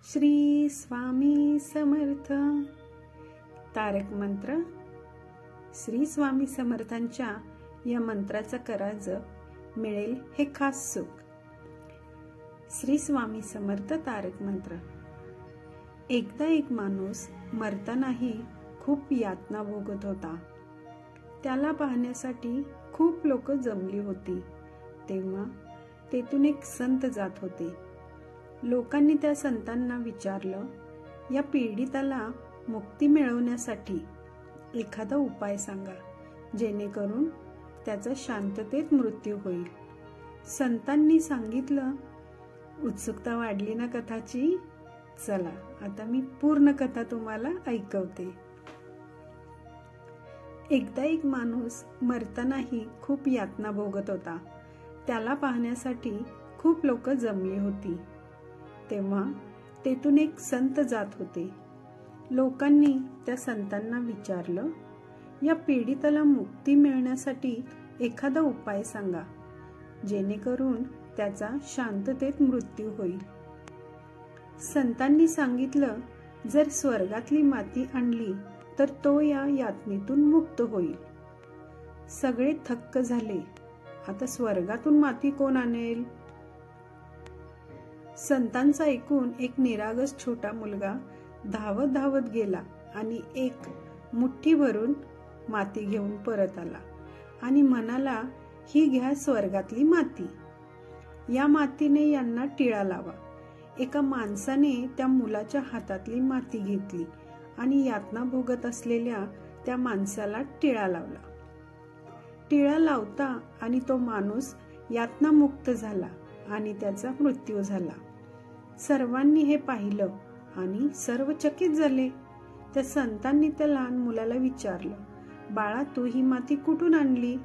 श्री स्वामी समर्थ तारक मंत्र। श्री स्वामी समर्थांच्या या मंत्राचा करा जप, मिळेल हे खास सुख। श्री स्वामी समर्थ तारक मंत्र। एकदा एक माणूस मरतानाही खूप यातना भोगत होता। त्याला पाहण्यासाठी खूप लोक जमली होती। तेव्हा तेथून एक संत जात होते। लोकांनी त्या संतांना विचारलं, या पीडिताला मुक्ती मिळवण्यासाठी एखादा उपाय सांगा, जेणेकरून त्याचा शांततेत मृत्यू होईल। संतांनी सांगितलं, उत्सुकता वाढली ना कथाची? चला आता मी पूर्ण कथा तुम्हाला ऐकवते। एकदा एक माणूस मरतानाही खूप यातना भोगत होता। त्याला पाहण्यासाठी खूप लोक जमली होती। तेव्हा तेथून एक संत जात होते। लोकांनी त्या संतांना विचारलं, या पीडिताला मुक्ती मिळण्यासाठी एखादा उपाय सांगा, जेणेकरून त्याचा शांततेत मृत्यू होईल। संतांनी सांगितलं, जर स्वर्गातली माती आणली तर तो या यातनेतून मुक्त होईल। सगळे थक्क झाले, आता स्वर्गातून माती कोण आणेल? संतांचं ऐकून एक निरागस छोटा मुलगा धावत धावत गेला आणि एक मुठ्ठी भरून माती घेऊन परत आला आणि म्हणाला, ही घ्या स्वर्गातली माती, या मातीने यांना टिळा लावा। एका माणसाने त्या मुलाच्या हातातली माती घेतली आणि यातना भोगत असलेल्या त्या माणसाला टिळा लावला। टिळा लावता आणि तो माणूस यातना मुक्त झाला आणि त्याचा मृत्यू झाला। सर्वांनी हे पाहिलं आणि सर्व चकित झाले। त्या संतांनी त्या लहान मुलाला विचारलं, बाळा, तू ही माती कुठून आणली?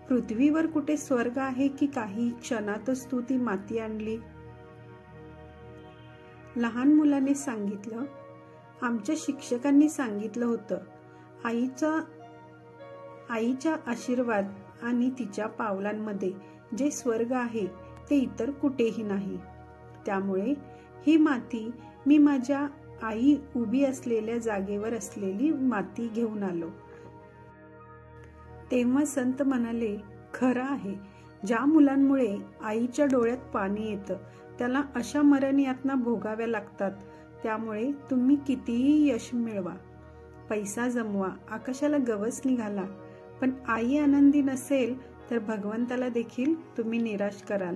पृथ्वीवर कुठे स्वर्ग आहे की काही क्षणातच तू ती माती आणली? लहान मुलाने सांगितलं, आमच्या शिक्षकांनी सांगितलं होतं, आईचा आशीर्वाद आणि तिच्या पावलांमध्ये जे स्वर्ग आहे ते इतर कुठेही नाही। त्यामुळे ही माती मी माझ्या आई उभी असलेल्या जागेवर असलेली माती घेऊन आलो। तेव्हा संत म्हणाले, खरं आहे, ज्या मुलांमुळे आईच्या डोळ्यात पाणी येतं त्याला अशा मरण यातना भोगाव्या लागतात। त्यामुळे तुम्ही कितीही यश मिळवा, पैसा जमवा, आकाशाला गवस निघाला, पण आई आनंदी नसेल तर भगवंताला देखील तुम्ही निराश कराल।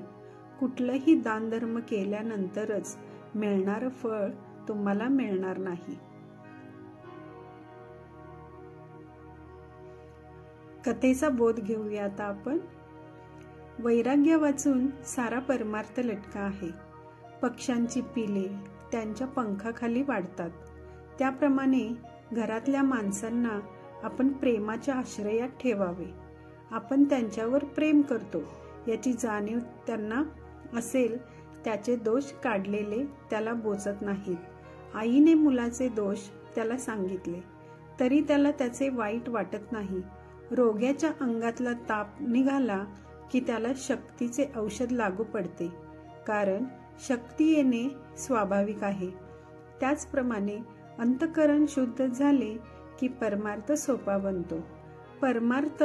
कुठलंही दानधर्म केल्यानंतरच मिळणारं फळ तुम्हाला मिळणार नाही। कथेचा बोध घेऊया आता आपण। वैराग्य वाचून सारा परमार्थ लटका आहे। पक्ष्यांची पिले त्यांच्या पंखाखाली वाढतात, त्याप्रमाणे घरातल्या माणसांना आपण प्रेमाच्या आश्रयात ठेवावे। आपण त्यांच्यावर प्रेम करतो याची जाणीव त्यांना असेल, त्याचे दोष काढलेले त्याला बोचत नाहीत। आईने मुलाचे दोष त्याला सांगितले तरी त्याला त्याचे वाईट वाटत नाही। रोग्याच्या अंगातला ताप निघाला की त्याला शक्तीचे औषध लागू पडते, कारण शक्ती येणे स्वाभाविक आहे। त्याचप्रमाणे अंतःकरण शुद्ध झाले की परमार्थ सोपा बनतो। परमार्थ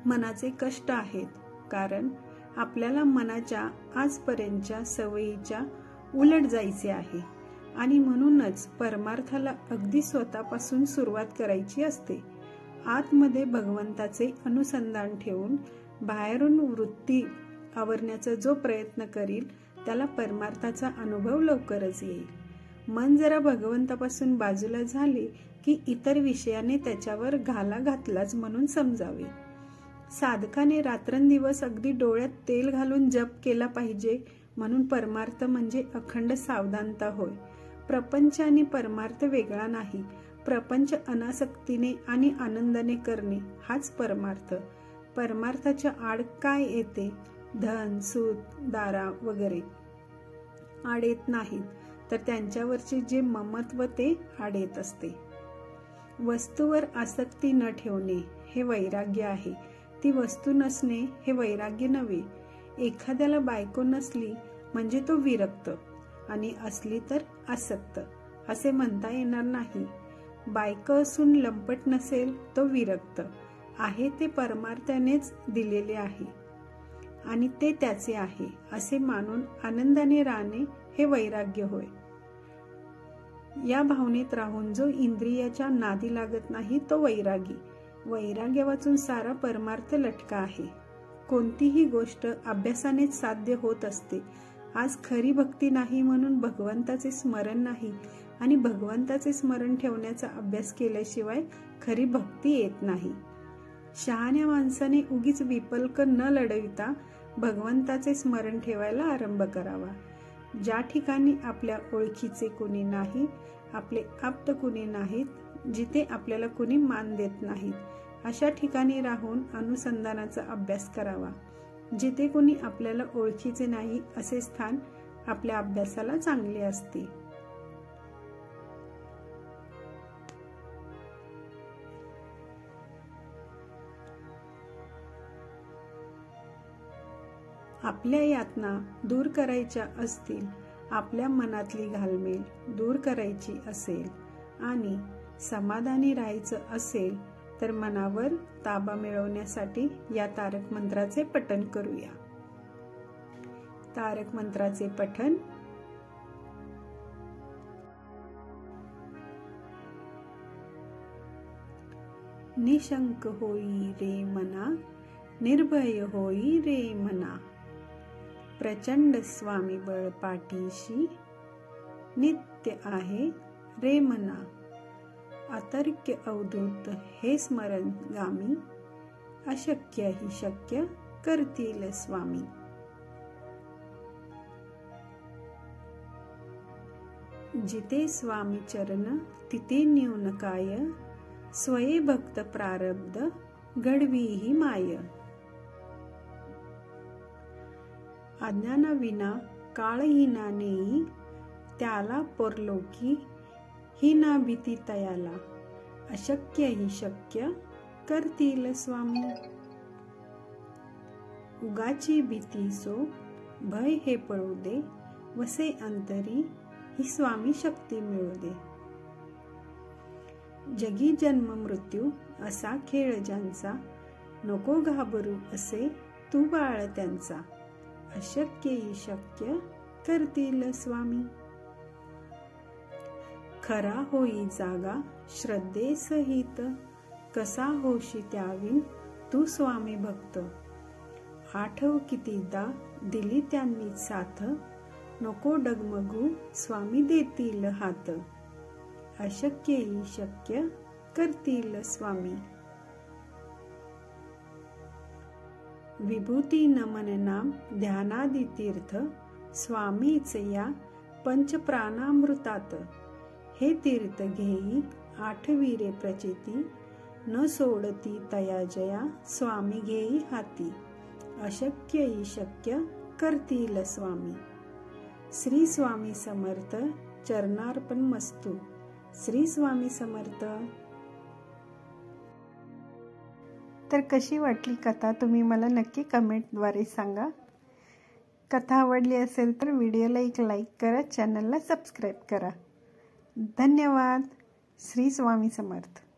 मनाचे कष्ट आहेत, कारण आपल्याला मनाच्या आजपर्यंतच्या सवयीच्या उलट जायचे आहे आणि म्हणूनच परमार्थाला अगदी स्वतःपासून सुरुवात करायची असते। आतमध्ये भगवंताचे अनुसंधान ठेवून बाहेरून वृत्ती आवरण्याचा जो प्रयत्न करील त्याला परमार्थाचा अनुभव लवकरच येईल। मन जरा भगवंतापासून बाजूला झाले की इतर विषयाने त्याच्यावर घाला घातलाच म्हणून समजावे। साधकाने रात्रंदिवस अगदी डोळ्यात तेल घालून जप केला पाहिजे, म्हणून परमार्थ म्हणजे अखंड सावधानता होय। प्रपंच आणि परमार्थ वेगळा नाही। प्रपंच अनासक्तीने आणि आनंदाने करणे हाच परमार्थ। परमार्थाच्या आड काय येते? धन, सूत, दारा वगैरे आड येत नाहीत, तर त्यांच्यावरचे जे ममत्व ते आड येत असते। वस्तूवर आसक्ती न ठेवणे हे वैराग्य आहे। ती वस्तू नसणे हे वैराग्य नव्हे। एखाद्याला बायको नसली म्हणजे तो विरक्त, आणि असली तर आसक्त असे म्हणता येणार नाही. बायको असून लंपट नसेल तो विरक्त आहे, ते परमार्थानेच दिलेले आहे आणि ते त्याचे आहे असे मानून आनंदाने राहणे हे वैराग्य होय. या भावनेत राहून जो इंद्रियाच्या नादी लागत नाही तो वैरागी. वैराग्य वाचून सारा परमार्थ लटका आहे. कोणतीही गोष्ट अभ्यासानेच साध्य होत असते. आज खरी भक्ती नाही म्हणून भगवंताचे स्मरण नाही आणि भगवंताचे स्मरण ठेवण्याचा अभ्यास केल्याशिवाय खरी भक्ती येत नाही. शहाण्या माणसाने उगीच विपल्क न लढविता भगवंताचे स्मरण ठेवायला आरंभ करावा. ज्या ठिकाणी आपल्या ओळखीचे कुणी नाही, आपले आप्त कुणी नाहीत, जिथे आपल्याला कुणी मान देत नाहीत, अशा ठिकाणी राहून अनुसंधानाचा अभ्यास करावा. जिथे कुणी आपल्याला ओळखीचे नाही असे स्थान आपल्या अभ्यासाला चांगले असते. आपल्या यातना दूर करायच्या असतील, आपल्या मनातली घालमेल दूर करायची असेल आणि समाधानी राहायचं असेल तर मनावर ताबा मिळवण्यासाठी या तारक मंत्राचे पठण करूया. तारक मंत्राचे पठण. निशंक होई रे मना, निर्भय होई रे मना, प्रचंड स्वामी बळ पाठीशी, नित्य आहे रे मना, अतर्क्य अवधूत हे स्मरण गामी, अशक्य ही शक्य करतील स्वामी. जिथे स्वामी चरण तिथे न्यून काय, स्वये भक्त प्रारब्ध घडवी ही माय. अज्ञानाविना काळहीना नेई, त्याला परलोकी ही ना भीती तयाला, अशक्य ही शक्य करतील स्वामी. उगाची भीती सो भय हे पळू दे, वसे अंतरी ही स्वामी शक्ती मिळू दे. जगी जन्म मृत्यू असा खेळ ज्यांचा, नको घाबरू असे तू बाळ त्यांचा, अशक्य ही शक्य करतील स्वामी. खरा होई जागा श्रद्धे सहित, कसा होशी त्याविन तू स्वामी भक्त. आठव कितीदा दिली त्यांनी साथ, नको डगमगू स्वामी देतील हात, अशक्य ही शक्य करतील स्वामी. विभूती नमन नाम ध्यानादी तीर्थ, स्वामीचे या पंचप्राणामृतात, हे तीर्थ घेई आठवीरे प्रचिती, न सोडती तया जया स्वामी घेई हाती, अशक्य ही शक्य करतील स्वामी. श्री स्वामी समर्थ चरणार्पण मस्तु. श्री स्वामी समर्थ. तर कशी वाटली कथा तुम्ही मला नक्की कमेंटद्वारे सांगा. कथा आवडली असेल तर व्हिडिओला एक लाईक करा, चॅनलला सबस्क्राईब करा. धन्यवाद. श्री स्वामी समर्थ.